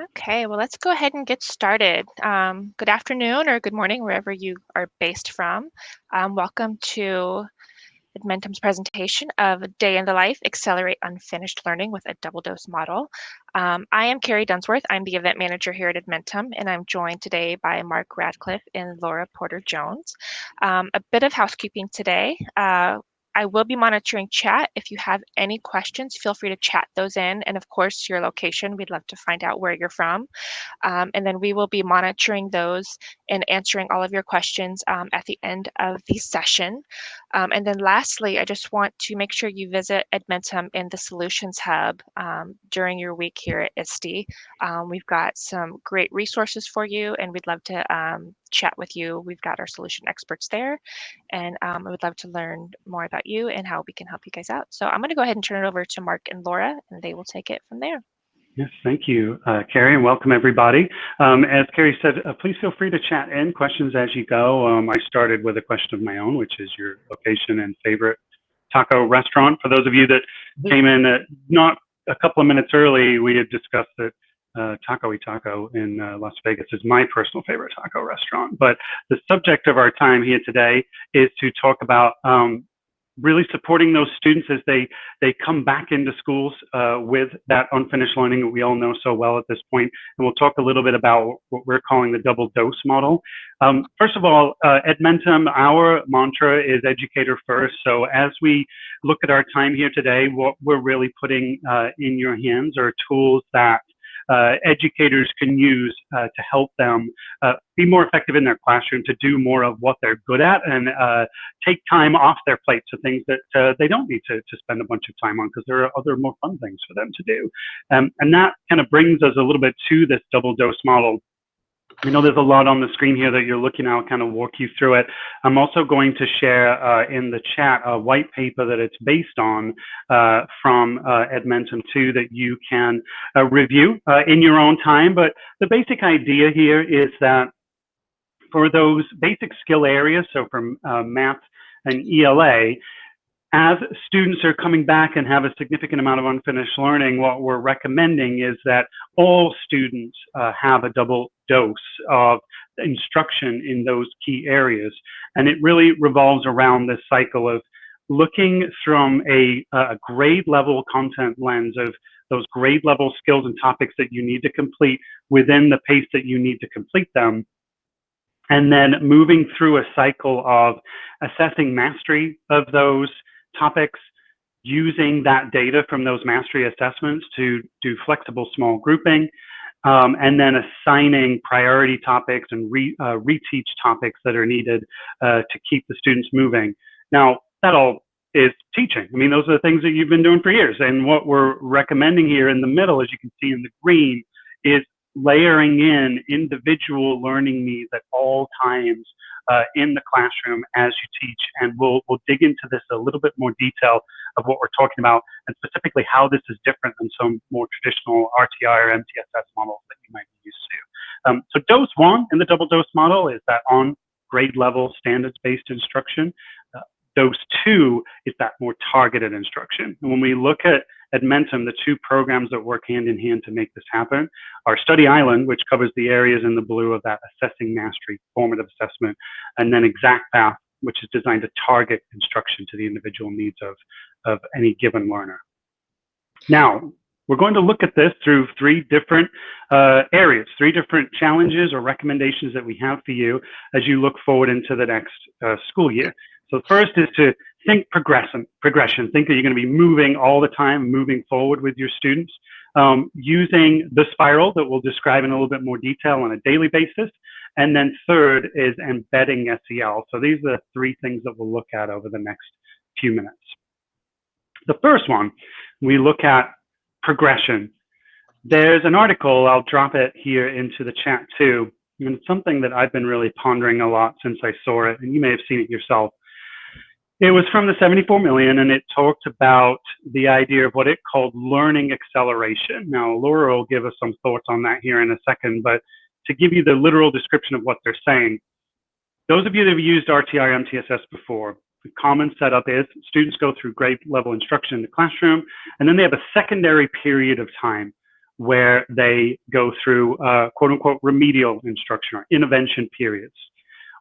Okay, well, let's go ahead and get started. Good afternoon or good morning, wherever you are based from. Welcome to Edmentum's presentation of Day in the Life, Accelerate Unfinished Learning with a Double Dose Model. I am Carrie Dunsworth. I'm the event manager here at Edmentum, and I'm joined today by Mark Radcliffe and Laura Porter-Jones. A bit of housekeeping today. I will be monitoring chat. If you have any questions, feel free to chat those in. And of course, your location. We'd love to find out where you're from. And then we will be monitoring those and answering all of your questions at the end of the session. And then lastly, I just want to make sure you visit Edmentum in the Solutions Hub during your week here at ISTE. We've got some great resources for you, and we'd love to chat with you. We've got our solution experts there, and I would love to learn more about you and how we can help you guys out. So I'm going to go ahead and turn it over to Mark and Laura, and they will take it from there. Yes, thank you, Carrie, and welcome everybody. As Carrie said, please feel free to chat in questions as you go. I started with a question of my own, which is your location and favorite taco restaurant. For those of you that came in not a couple of minutes early, we had discussed that Taco y Taco in Las Vegas is my personal favorite taco restaurant. But the subject of our time here today is to talk about really supporting those students as they come back into schools with that unfinished learning that we all know so well at this point. And we'll talk a little bit about what we're calling the double dose model. First of all, Edmentum, our mantra is educator first. So as we look at our time here today, what we're really putting in your hands are tools that educators can use to help them be more effective in their classroom, to do more of what they're good at, and take time off their plate to things that they don't need to spend a bunch of time on, because there are other more fun things for them to do. And that kind of brings us a little bit to this double dose model. I know there's a lot on the screen here that you're looking at. I'll kind of walk you through it. I'm also going to share in the chat a white paper that it's based on from Edmentum too, that you can review in your own time. But the basic idea here is that for those basic skill areas, so from math and ELA, as students are coming back and have a significant amount of unfinished learning, what we're recommending is that all students have a double dose of instruction in those key areas. And it really revolves around this cycle of looking from a grade level content lens of those grade level skills and topics that you need to complete within the pace that you need to complete them. And then moving through a cycle of assessing mastery of those topics, using that data from those mastery assessments to do flexible small grouping, and then assigning priority topics and reteach topics that are needed to keep the students moving. Now, that all is teaching. I mean, those are the things that you've been doing for years. And what we're recommending here in the middle, as you can see in the green, is layering in individual learning needs at all times in the classroom as you teach. And we'll dig into this a little bit more detail of what we're talking about, and specifically how this is different than some more traditional RTI or MTSS models that you might be used to. So dose one in the double dose model is that on grade level standards-based instruction. Dose two is that more targeted instruction. And when we look at Edmentum, the two programs that work hand in hand to make this happen are Study Island, which covers the areas in the blue of that assessing mastery, formative assessment, and then Exact Path, which is designed to target instruction to the individual needs of any given learner. Now, we're going to look at this through three different areas, three different challenges or recommendations that we have for you as you look forward into the next school year. So first is to think progression. Think that you're going to be moving all the time, moving forward with your students, using the spiral that we'll describe in a little bit more detail on a daily basis. And then third is embedding SEL. So these are the three things that we'll look at over the next few minutes. The first one, we look at progression. There's an article, I'll drop it here into the chat too, and it's something that I've been really pondering a lot since I saw it, and you may have seen it yourself. It was from the 74 million, and it talked about the idea of what it called learning acceleration. Now, Laura will give us some thoughts on that here in a second, but to give you the literal description of what they're saying, those of you that have used RTI or MTSS before, the common setup is students go through grade level instruction in the classroom, and then they have a secondary period of time where they go through quote unquote remedial instruction or intervention periods.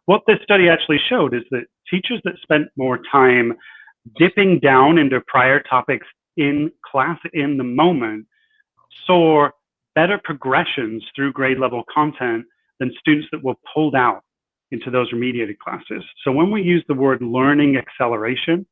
What this study actually showed is that teachers that spent more time dipping down into prior topics in class in the moment saw better progressions through grade level content than students that were pulled out into those remediated classes. So when we use the word learning acceleration,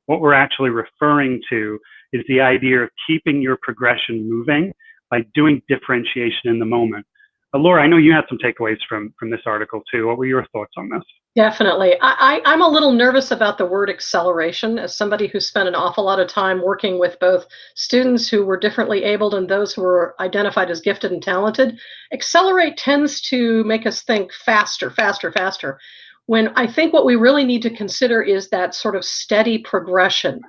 what we're actually referring to is the idea of keeping your progression moving by doing differentiation in the moment. Laura, I know you had some takeaways from this article too. What were your thoughts on this? Definitely. I'm a little nervous about the word acceleration as somebody who spent an awful lot of time working with both students who were differently abled and those who were identified as gifted and talented. Accelerate tends to make us think faster, faster, faster, when I think what we really need to consider is that sort of steady progression.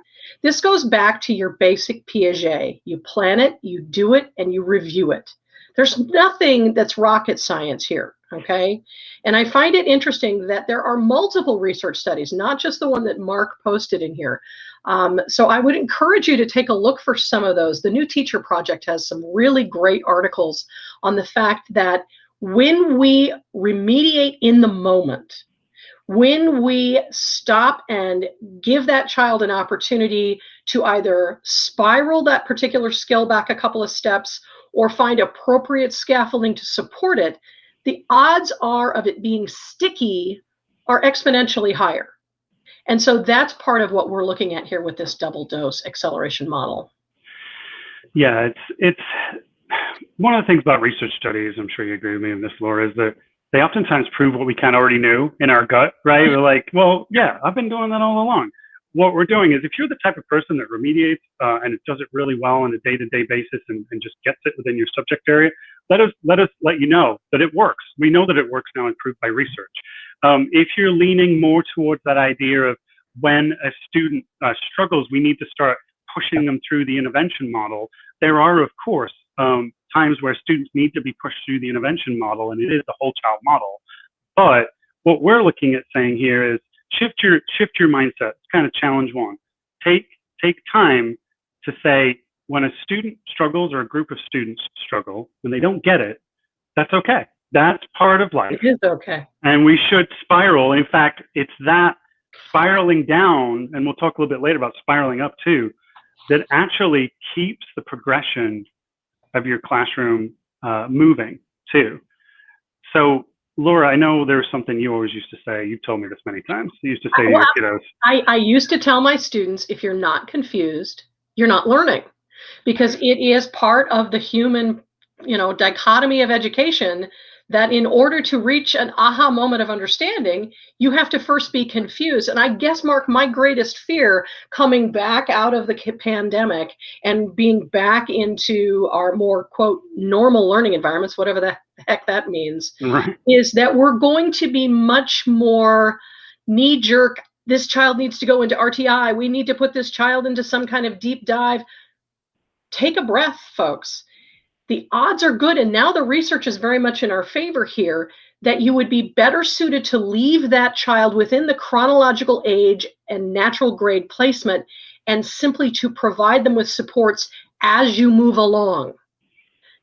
This goes back to your basic Piaget. You plan it, you do it, and you review it. There's nothing that's rocket science here, okay? And I find it interesting that there are multiple research studies, not just the one that Mark posted in here. So I would encourage you to take a look for some of those. The New Teacher Project has some really great articles on the fact that when we remediate in the moment, when we stop and give that child an opportunity to either spiral that particular skill back a couple of steps or find appropriate scaffolding to support it, the odds are of it being sticky are exponentially higher. And so that's part of what we're looking at here with this double dose acceleration model. Yeah, it's one of the things about research studies, I'm sure you agree with me on this, Laura, is that they oftentimes prove what we kind of already knew in our gut, right? We're like, well, yeah, I've been doing that all along. What we're doing is if you're the type of person that remediates and it does it really well on a day-to-day basis and just gets it within your subject area, let us let you know that it works. We know that it works now and proved by research. If you're leaning more towards that idea of when a student struggles, we need to start pushing them through the intervention model, there are, of course, times where students need to be pushed through the intervention model, and it is the whole child model. But what we're looking at saying here is shift your mindset. It's kind of challenge one. Take time to say when a student struggles or a group of students struggle, when they don't get it, that's okay. That's part of life. It is okay. And we should spiral. In fact, it's that spiraling down, and we'll talk a little bit later about spiraling up too, that actually keeps the progression of your classroom moving too. So Laura, I know there's something you always used to say. You've told me this many times. You used to say to your kiddos. I used to tell my students, if you're not confused, you're not learning, because it is part of the human, dichotomy of education that in order to reach an aha moment of understanding, you have to first be confused. And I guess, Mark, my greatest fear coming back out of the pandemic and being back into our more, quote, normal learning environments, whatever the heck that means, right, is that we're going to be much more knee-jerk. This child needs to go into RTI. We need to put this child into some kind of deep dive. Take a breath, folks. The odds are good, and now the research is very much in our favor here, that you would be better suited to leave that child within the chronological age and natural grade placement and simply to provide them with supports as you move along.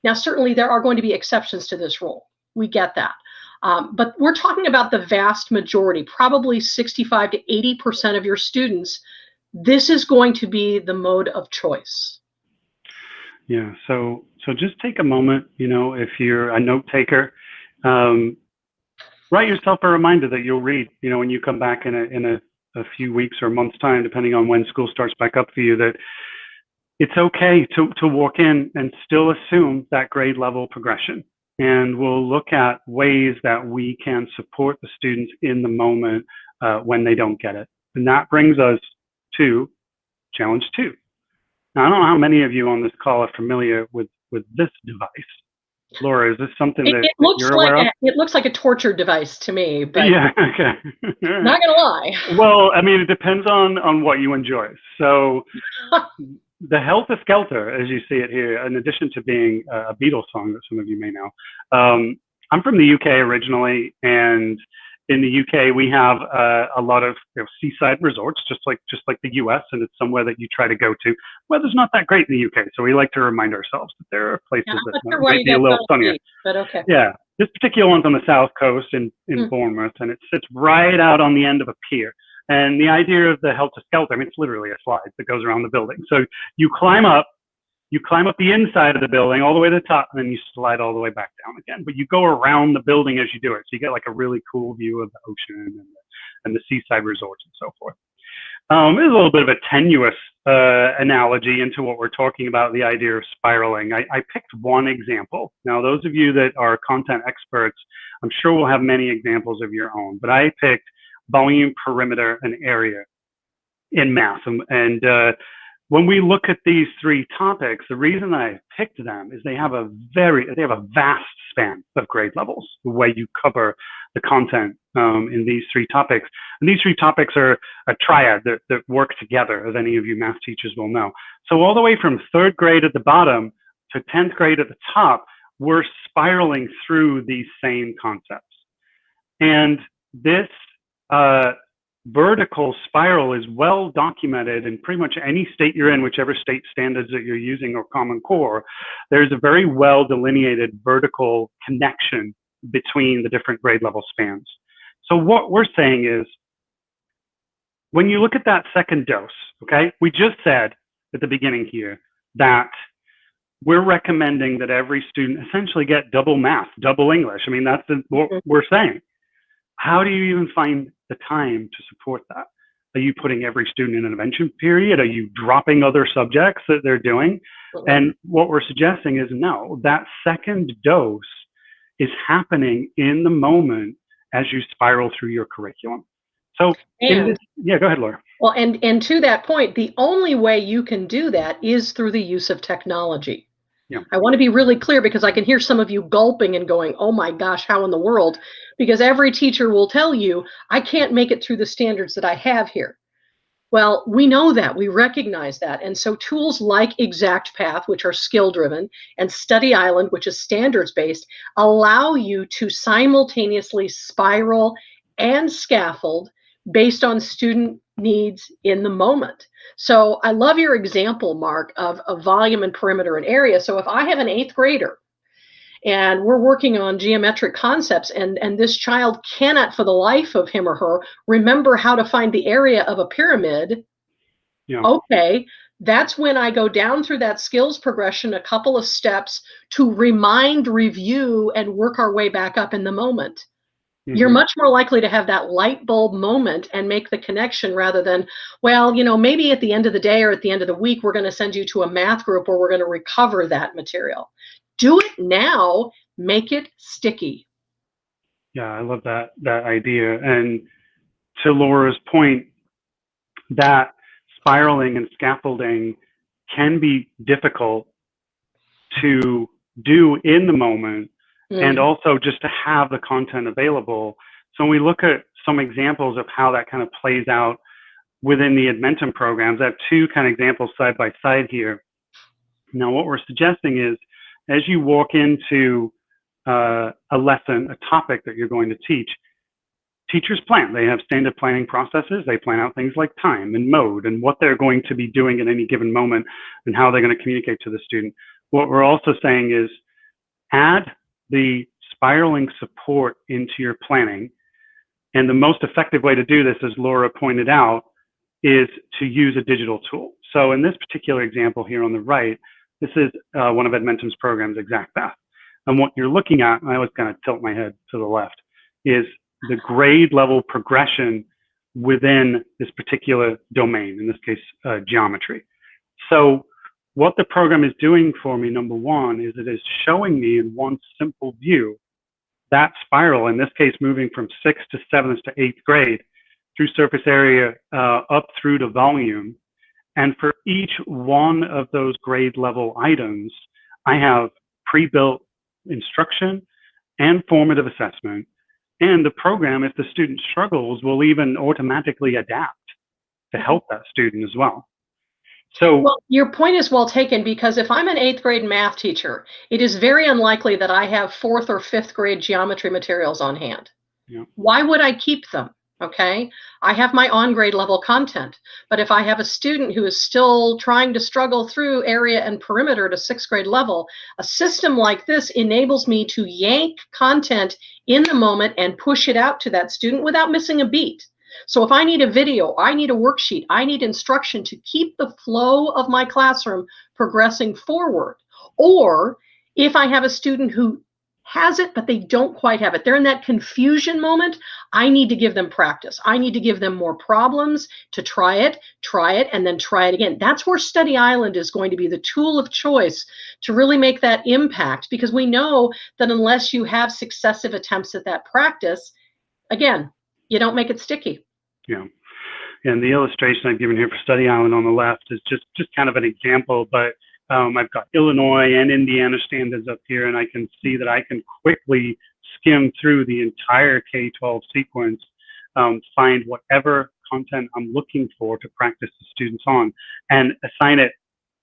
Now, certainly there are going to be exceptions to this rule. We get that. But we're talking about the vast majority, probably 65 to 80% of your students. This is going to be the mode of choice. Yeah, so just take a moment, if you're a note taker, write yourself a reminder that you'll read, when you come back in a few weeks or months time, depending on when school starts back up for you, that it's okay to walk in and still assume that grade level progression. And we'll look at ways that we can support the students in the moment when they don't get it. And that brings us to challenge 2. Now, I don't know how many of you on this call are familiar with this device. Laura, is this something that you're aware of? It looks like a torture device to me, but yeah, okay. Not gonna lie. Well, I mean, it depends on what you enjoy. So the Helter Skelter, as you see it here, in addition to being a Beatles song that some of you may know, I'm from the UK originally, and in the UK, we have a lot of seaside resorts, just like the US, and it's somewhere that you try to go to. Weather's not that great in the UK, so we like to remind ourselves that there are places that might be a little sunnier. But okay. Yeah, this particular one's on the south coast in Bournemouth, and it sits right out on the end of a pier. And the idea of the helter-skelter, I mean, it's literally a slide that goes around the building. So you climb up the inside of the building all the way to the top, and then you slide all the way back down again. But you go around the building as you do it. So you get like a really cool view of the ocean and the seaside resorts and so forth. It's a little bit of a tenuous analogy into what we're talking about, the idea of spiraling. I picked one example. Now, those of you that are content experts, I'm sure will have many examples of your own, but I picked volume, perimeter, and area in math. And when we look at these three topics, the reason I picked them is they have a vast span of grade levels, the way you cover the content in these three topics. And these three topics are a triad that work together, as any of you math teachers will know. So all the way from 3rd grade at the bottom to 10th grade at the top, we're spiraling through these same concepts. And this vertical spiral is well documented in pretty much any state you're in, whichever state standards that you're using or Common Core. There's a very well delineated vertical connection between the different grade level spans. So what we're saying is, when you look at that second dose, okay, we just said at the beginning here that we're recommending that every student essentially get double math, double English. I mean, that's what we're saying. How do you even find the time to support that? Are you putting every student in an intervention period? Are you dropping other subjects that they're doing? And what we're suggesting is no, that second dose is happening in the moment as you spiral through your curriculum. So, yeah, go ahead, Laura. Well, and to that point, the only way you can do that is through the use of technology. Yeah. I want to be really clear, because I can hear some of you gulping and going, oh my gosh, how in the world? Because every teacher will tell you, I can't make it through the standards that I have here. Well, we know that, we recognize that. And so tools like ExactPath, which are skill-driven, and Study Island, which is standards-based, allow you to simultaneously spiral and scaffold based on student needs in the moment. So I love your example, Mark, of volume and perimeter and area. So if I have an 8th grader and we're working on geometric concepts, and this child cannot for the life of him or her remember how to find the area of a pyramid, okay, that's when I go down through that skills progression a couple of steps to remind, review, and work our way back up in the moment. You're much more likely to have that light bulb moment and make the connection, rather than, well, you know, maybe at the end of the day or at the end of the week, we're going to send you to a math group where we're going to recover that material. Do it now, make it sticky. Yeah, I love that idea. And to Laura's point, that spiraling and scaffolding can be difficult to do in the moment. And also just to have the content available. So when we look at some examples of how that kind of plays out within the Edmentum programs, I have two kind of examples side by side here. Now, what we're suggesting is, as you walk into a lesson, a topic that you're going to teach, teachers plan. They have standard planning processes. They plan out things like time and mode and what they're going to be doing at any given moment and how they're going to communicate to the student. What we're also saying is, add the spiraling support into your planning. And the most effective way to do this, as Laura pointed out, is to use a digital tool. So in this particular example here on the right, this is one of Edmentum's programs, ExactPath. And what you're looking at, and I always kind of tilt my head to the left, is the grade level progression within this particular domain, in this case, geometry. So what the program is doing for me, number one, is it is showing me in one simple view that spiral, in this case, moving from 6th to 7th to 8th grade through surface area up through to volume. And for each one of those grade level items, I have pre-built instruction and formative assessment. And the program, if the student struggles, will even automatically adapt to help that student as well. So, well, your point is well taken, because if I'm an 8th grade math teacher, it is very unlikely that I have 4th or 5th grade geometry materials on hand. Yeah. Why would I keep them? Okay, I have my on grade level content, but if I have a student who is still trying to struggle through area and perimeter to 6th grade level, a system like this enables me to yank content in the moment and push it out to that student without missing a beat. So if I need a video, I need a worksheet, I need instruction to keep the flow of my classroom progressing forward. Or if I have a student who has it, but they don't quite have it, they're in that confusion moment, I need to give them practice. I need to give them more problems to try it, and then try it again. That's where Study Island is going to be the tool of choice to really make that impact, because we know that unless you have successive attempts at that practice, again, you don't make it sticky. Yeah. And the illustration I've given here for Study Island on the left is just kind of an example, but I've got Illinois and Indiana standards up here, and I can see that I can quickly skim through the entire K-12 sequence, find whatever content I'm looking for to practice the students on, and assign it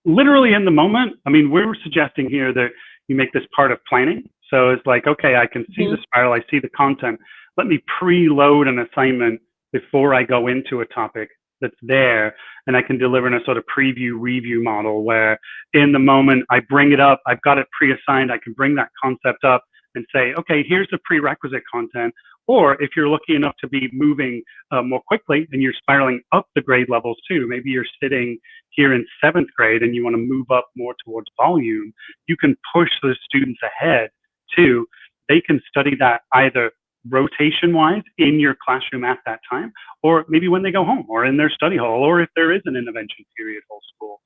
literally in the moment. I mean, we're suggesting here that you make this part of planning. So it's like, okay, I can see the spiral, I see the content. Let me preload an assignment before I go into a topic that's there, and I can deliver in a sort of preview review model where in the moment I bring it up, I've got it pre-assigned, I can bring that concept up and say, okay, here's the prerequisite content. Or if you're lucky enough to be moving more quickly and you're spiraling up the grade levels too, maybe you're sitting here in 7th grade and you want to move up more towards volume, you can push the students ahead too. They can study that either rotation-wise in your classroom at that time, or maybe when they go home or in their study hall, or if there is an intervention period whole school,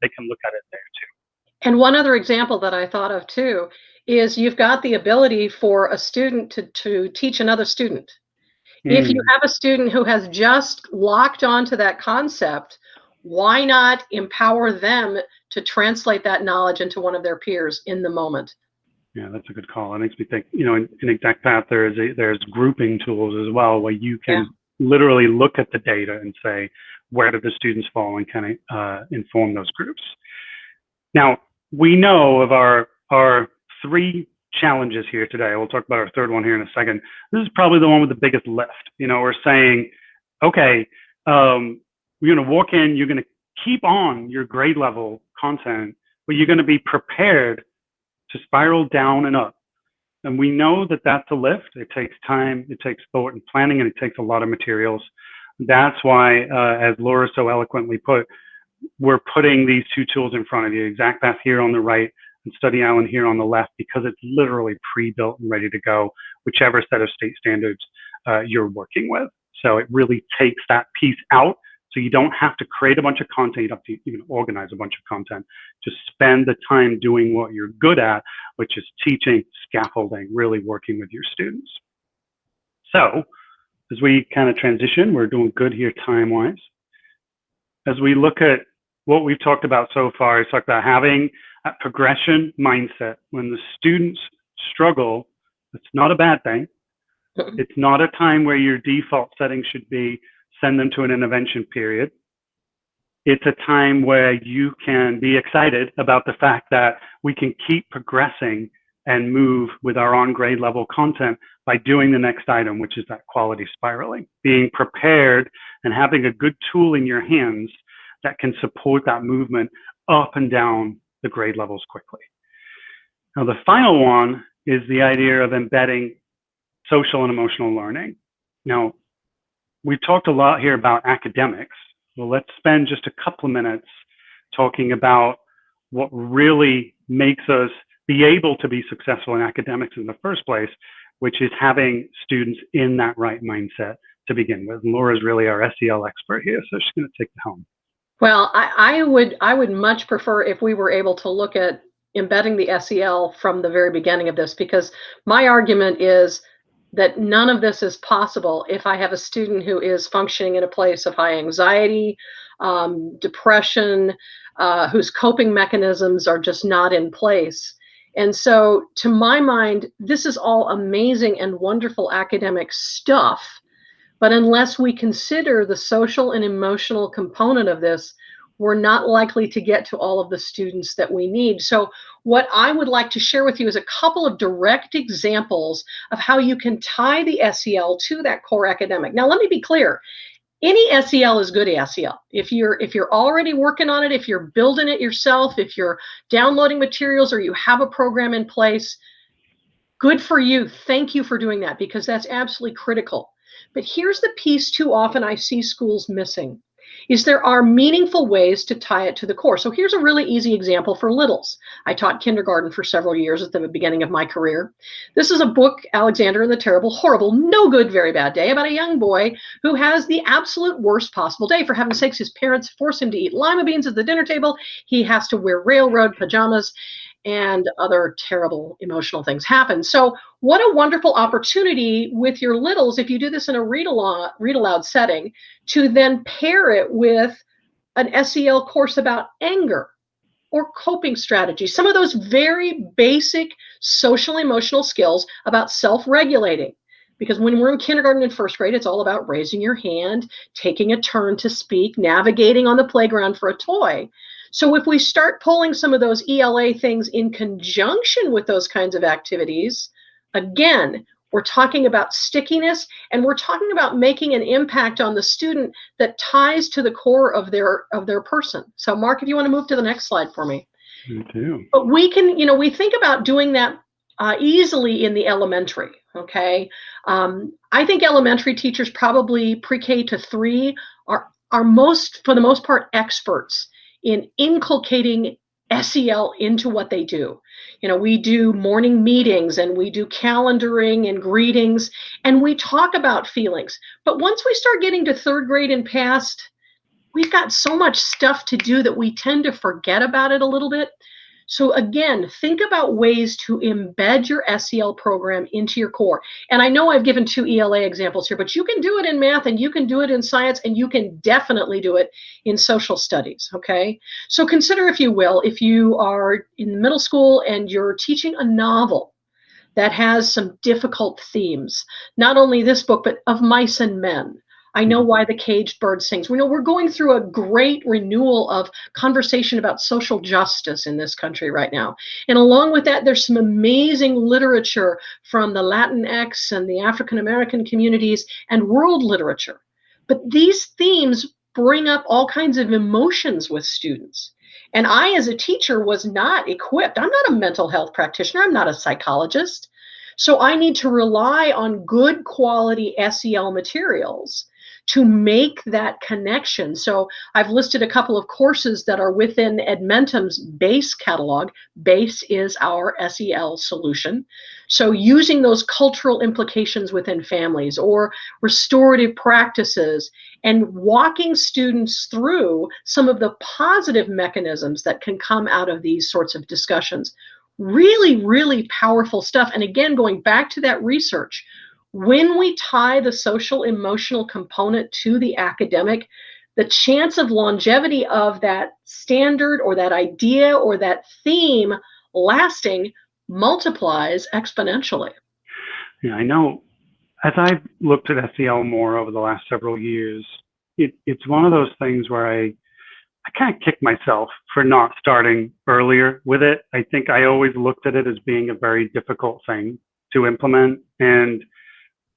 they can look at it there too. And one other example that I thought of too is you've got the ability for a student to teach another student. If you have a student who has just locked onto that concept, why not empower them to translate that knowledge into one of their peers in the moment? Yeah, that's a good call. It makes me think, you know, in ExactPath, there's grouping tools as well, where you can literally look at the data and say, where do the students fall, and kind of inform those groups. Now, we know of our 3 challenges here today. We'll talk about our 3rd one here in a second. This is probably the one with the biggest lift. You know, we're saying, okay, you're going to walk in, you're going to keep on your grade level content, but you're going to be prepared to spiral down and up. And we know that that's a lift. It takes time, it takes thought and planning, and it takes a lot of materials. That's why, as Laura so eloquently put, we're putting these 2 tools in front of you, ExactPath here on the right and Study Island here on the left, because it's literally pre-built and ready to go, whichever set of state standards you're working with. So it really takes that piece out. So you don't have to create a bunch of content, you don't have to even organize a bunch of content. Just spend the time doing what you're good at, which is teaching, scaffolding, really working with your students. So as we kind of transition, we're doing good here time-wise. As we look at what we've talked about so far, it's talked about having a progression mindset. When the students struggle, it's not a bad thing. It's not a time where your default setting should be send them to an intervention period. It's a time where you can be excited about the fact that we can keep progressing and move with our on grade level content by doing the next item, which is that quality spiraling. Being prepared and having a good tool in your hands that can support that movement up and down the grade levels quickly. Now, the final one is the idea of embedding social and emotional learning. Now, we've talked a lot here about academics. Well, let's spend just a couple of minutes talking about what really makes us be able to be successful in academics in the first place, which is having students in that right mindset to begin with. And Laura's really our SEL expert here, so she's going to take the helm. Well, I would much prefer if we were able to look at embedding the SEL from the very beginning of this, because my argument is that none of this is possible if I have a student who is functioning in a place of high anxiety, depression, whose coping mechanisms are just not in place. And so, to my mind, this is all amazing and wonderful academic stuff. But unless we consider the social and emotional component of this, we're not likely to get to all of the students that we need. So what I would like to share with you is a couple of direct examples of how you can tie the SEL to that core academic. Now, let me be clear. Any SEL is good SEL. If you're already working on it, if you're building it yourself, if you're downloading materials or you have a program in place, good for you. Thank you for doing that, because that's absolutely critical. But here's the piece too often I see schools missing, is there are meaningful ways to tie it to the core. So here's a really easy example for littles. I taught kindergarten for several years at the beginning of my career. This is a book, Alexander and the Terrible, Horrible, No Good, Very Bad Day, about a young boy who has the absolute worst possible day. For heaven's sakes, his parents force him to eat lima beans at the dinner table. He has to wear railroad pajamas, and other terrible emotional things happen. So what a wonderful opportunity with your littles, if you do this in a read aloud setting, to then pair it with an SEL course about anger or coping strategies, some of those very basic social emotional skills about self-regulating. Because when we're in kindergarten and first grade, it's all about raising your hand, taking a turn to speak, navigating on the playground for a toy. So if we start pulling some of those ELA things in conjunction with those kinds of activities, again, we're talking about stickiness, and we're talking about making an impact on the student that ties to the core of their person. So Mark, if you want to move to the next slide for me. Me too. But we can, we think about doing that easily in the elementary, okay? I think elementary teachers, probably pre-K to 3, are for the most part, experts in inculcating SEL into what they do. We do morning meetings and we do calendaring and greetings, and we talk about feelings. But once we start getting to 3rd grade and past, we've got so much stuff to do that we tend to forget about it a little bit. So again, think about ways to embed your SEL program into your core. And I know I've given 2 ELA examples here, but you can do it in math, and you can do it in science, and you can definitely do it in social studies, okay? So consider, if you will, if you are in middle school and you're teaching a novel that has some difficult themes, not only this book, but Of Mice and Men, I Know Why the Caged Bird Sings. We're going through a great renewal of conversation about social justice in this country right now. And along with that, there's some amazing literature from the Latinx and the African American communities and world literature. But these themes bring up all kinds of emotions with students. And I, as a teacher, was not equipped. I'm not a mental health practitioner. I'm not a psychologist. So I need to rely on good quality SEL materials to make that connection. So I've listed a couple of courses that are within Edmentum's BASE catalog. BASE is our SEL solution. So using those cultural implications within families or restorative practices, and walking students through some of the positive mechanisms that can come out of these sorts of discussions. Really, really powerful stuff. And again, going back to that research, when we tie the social emotional component to the academic, the chance of longevity of that standard or that idea or that theme lasting multiplies exponentially. Yeah, I know. As I've looked at SEL more over the last several years, it's one of those things where I kind of kick myself for not starting earlier with it. I think I always looked at it as being a very difficult thing to implement. And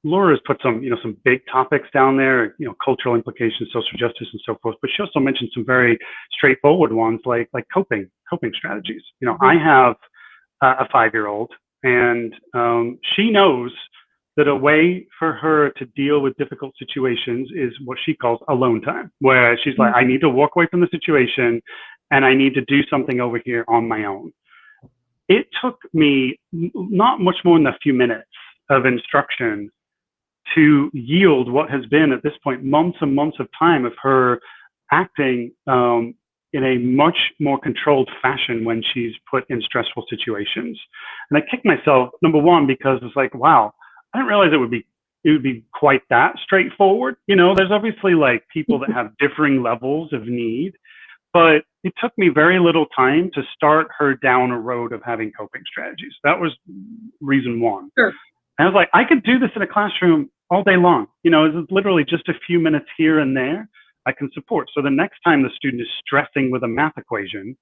Laura's put some big topics down there, cultural implications, social justice, and so forth. But she also mentioned some very straightforward ones like coping strategies. I have a 5-year-old, and she knows that a way for her to deal with difficult situations is what she calls alone time, where she's like, I need to walk away from the situation, and I need to do something over here on my own. It took me not much more than a few minutes of instruction to yield what has been, at this point, months and months of time of her acting in a much more controlled fashion when she's put in stressful situations. And I kicked myself, number one, because it's like, wow, I didn't realize it would be quite that straightforward. There's obviously like people that have differing levels of need, but it took me very little time to start her down a road of having coping strategies. That was reason one. Sure. And I was like, I could do this in a classroom all day long. It's literally just a few minutes here and there. I can support. So the next time the student is stressing with a math equation,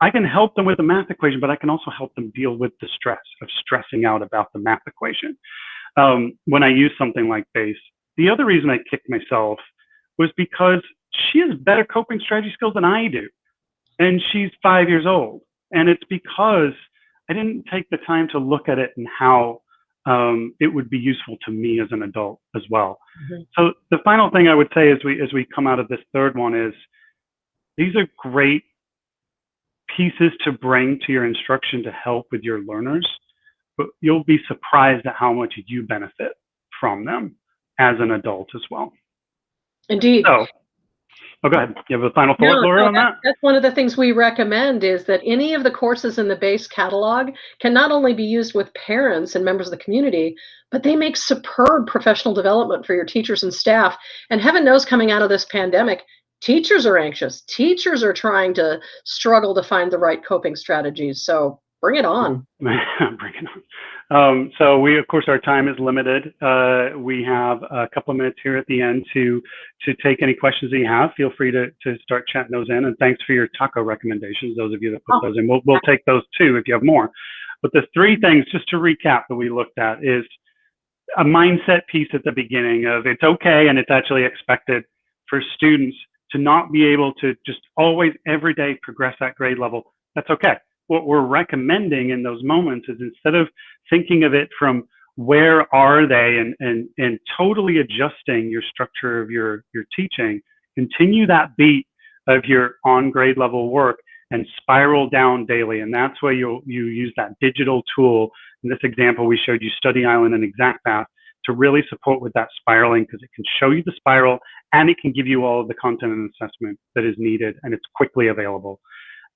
I can help them with the math equation, but I can also help them deal with the stress of stressing out about the math equation. When I use something like BASE, the other reason I kicked myself was because she has better coping strategy skills than I do. And she's 5 years old. And it's because I didn't take the time to look at it and how it would be useful to me as an adult as well. Mm-hmm. So the final thing I would say as we come out of this third one is, these are great pieces to bring to your instruction to help with your learners, but you'll be surprised at how much you benefit from them as an adult as well. Indeed. So, go ahead. You have a final thought, Laura, on that? That's one of the things we recommend, is that any of the courses in the BASE catalog can not only be used with parents and members of the community, but they make superb professional development for your teachers and staff. And heaven knows, coming out of this pandemic, teachers are anxious. Teachers are trying to struggle to find the right coping strategies. So bring it on. Bring it on. So we, of course, our time is limited. We have a couple of minutes here at the end to take any questions that you have. Feel free to start chatting those in. And thanks for your taco recommendations, those of you that put those in. We'll take those too if you have more. But the three things, just to recap, that we looked at is a mindset piece at the beginning of, it's okay and it's actually expected for students to not be able to just always every day progress that grade level. That's okay. What we're recommending in those moments is, instead of thinking of it from where are they and totally adjusting your structure of your teaching, continue that beat of your on grade level work and spiral down daily. And that's where you use that digital tool. In this example, we showed you Study Island and ExactPath to really support with that spiraling, because it can show you the spiral and it can give you all of the content and assessment that is needed, and it's quickly available.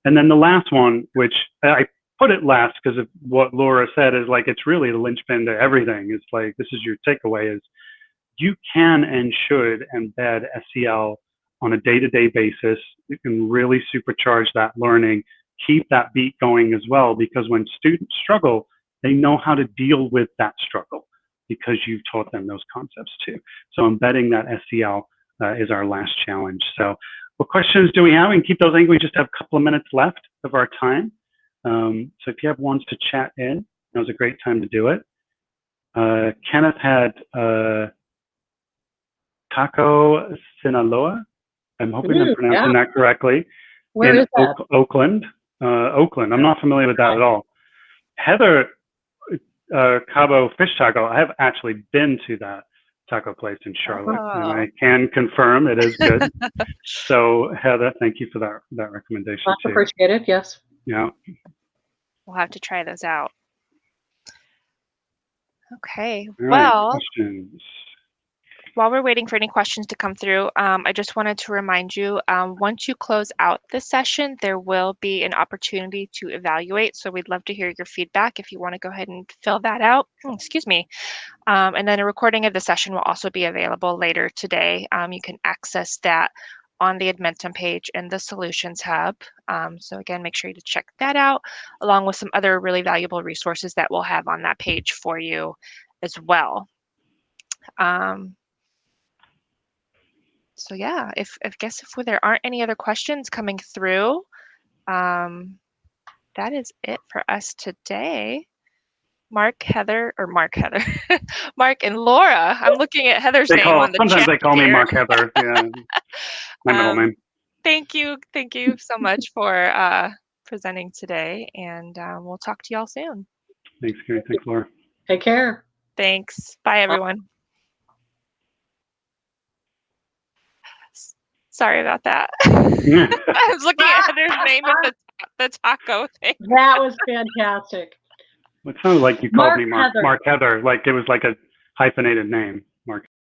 And then the last one, which I put it last because of what Laura said, is like, it's really the linchpin to everything. It's like, this is your takeaway, is you can and should embed SEL on a day-to-day basis. You can really supercharge that learning, keep that beat going as well, because when students struggle, they know how to deal with that struggle because you've taught them those concepts too. So embedding that SEL is our last challenge. So what questions do we have? We can keep those. I think we just have a couple of minutes left of our time. So if you have ones to chat in, now's a great time to do it. Kenneth had Taco Sinaloa. I'm hoping I'm pronouncing that correctly. Where is that? Oakland. Oakland. I'm not familiar with that at all. Heather, Cabo Fish Taco. I have actually been to that taco place in Charlotte, and I can confirm it is good. So Heather, thank you for that recommendation. Much appreciated. Yes. Yeah. We'll have to try those out. Okay. All well, right, questions. While we're waiting for any questions to come through, I just wanted to remind you, once you close out this session, there will be an opportunity to evaluate. So we'd love to hear your feedback if you want to go ahead and fill that out. Excuse me. And then a recording of the session will also be available later today. You can access that on the Edmentum page in the Solutions Hub. So again, make sure to check that out, along with some other really valuable resources that we'll have on that page for you as well. So yeah, if there aren't any other questions coming through, that is it for us today. Mark and Laura. I'm looking at Heather's name on the chat. Sometimes they call me Mark Heather. Yeah, my middle name. Thank you so much for presenting today, and we'll talk to y'all soon. Thanks, Carrie. Thanks, Laura. Take care. Thanks. Bye, everyone. Sorry about that. I was looking at Heather's name at the taco thing. That was fantastic. It sounded like you called me Mark Heather, like it was like a hyphenated name.